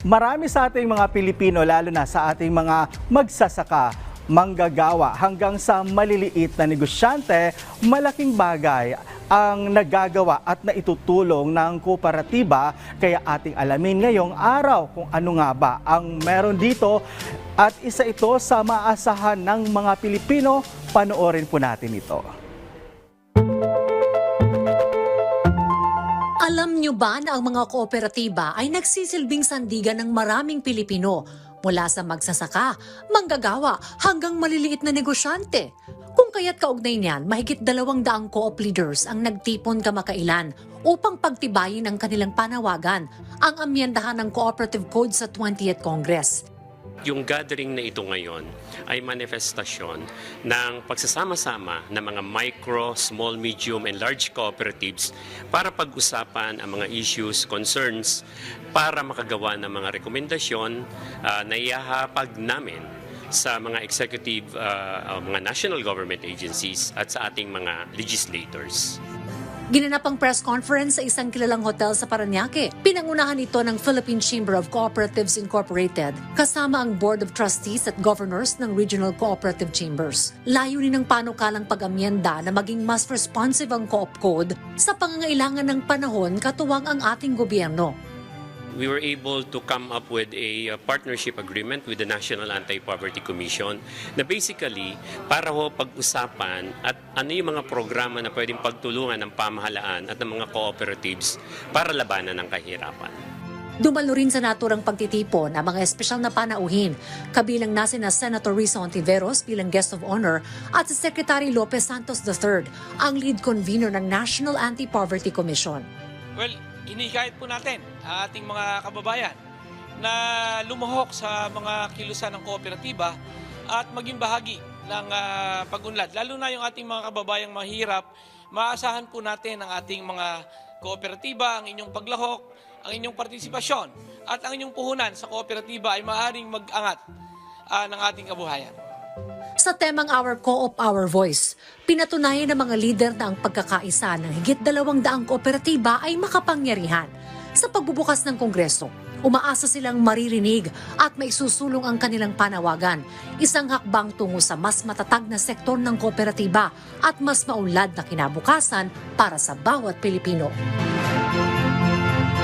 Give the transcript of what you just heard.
Marami sa ating mga Pilipino, lalo na sa ating mga magsasaka, manggagawa hanggang sa maliliit na negosyante, malaking bagay ang nagagawa at naitutulong ng kooperatiba. Kaya ating alamin ngayong araw kung ano nga ba ang meron dito at isa ito sa maasahan ng mga Pilipino. Panoorin po natin ito. Alam nyo ba na ang mga kooperatiba ay nagsisilbing sandigan ng maraming Pilipino mula sa magsasaka, manggagawa hanggang maliliit na negosyante? Kung kaya't kaugnay niyan, mahigit 200 co-op leaders ang nagtipon kamakailan upang pagtibayin ang kanilang panawagan, ang amyendahan ng Cooperative Code sa 20th Congress. Yung gathering na ito ngayon ay manifestasyon ng pagsasama-sama ng mga micro, small, medium, and large cooperatives para pag-usapan ang mga issues, concerns, para makagawa ng mga rekomendasyon na iahapag namin sa mga executive, mga national government agencies at sa ating mga legislators. Ginanap ang press conference sa isang kilalang hotel sa Parañaque. Pinangunahan ito ng Philippine Chamber of Cooperatives Incorporated, kasama ang Board of Trustees at Governors ng Regional Cooperative Chambers. Layunin ng panukalang pag-amyenda na maging mas responsive ang Co-op Code sa pangangailangan ng panahon katuwang ang ating gobyerno. We were able to come up with a partnership agreement with the National Anti-Poverty Commission na basically para ho pag-usapan at ano yung mga programa na pwedeng pagtulungan ng pamahalaan at ng mga cooperatives para labanan ng kahirapan. Dumalo rin sa naturang pagtitipon ang mga espesyal na panauhin, kabilang na sina Senator Risa Ontiveros bilang guest of honor at si Secretary Lopez Santos III, ang lead convener ng National Anti-Poverty Commission. Well, hinihikayat po natin ang ating mga kababayan na lumuhok sa mga kilusan ng kooperatiba at maging bahagi ng pag-unlad. Lalo na yung ating mga kababayang mahirap, maasahan po natin ang ating mga kooperatiba, ang inyong paglahok, ang inyong partisipasyon at ang inyong puhunan sa kooperatiba ay maaaring mag-angat ng ating kabuhayan. Sa temang Our Co-op, Our Voice, pinatunayan ng mga lider na ang pagkakaisa ng higit 200 kooperatiba ay makapangyarihan. Sa pagbubukas ng Kongreso, umaasa silang maririnig at maisusulong ang kanilang panawagan, isang hakbang tungo sa mas matatag na sektor ng kooperatiba at mas maunlad na kinabukasan para sa bawat Pilipino.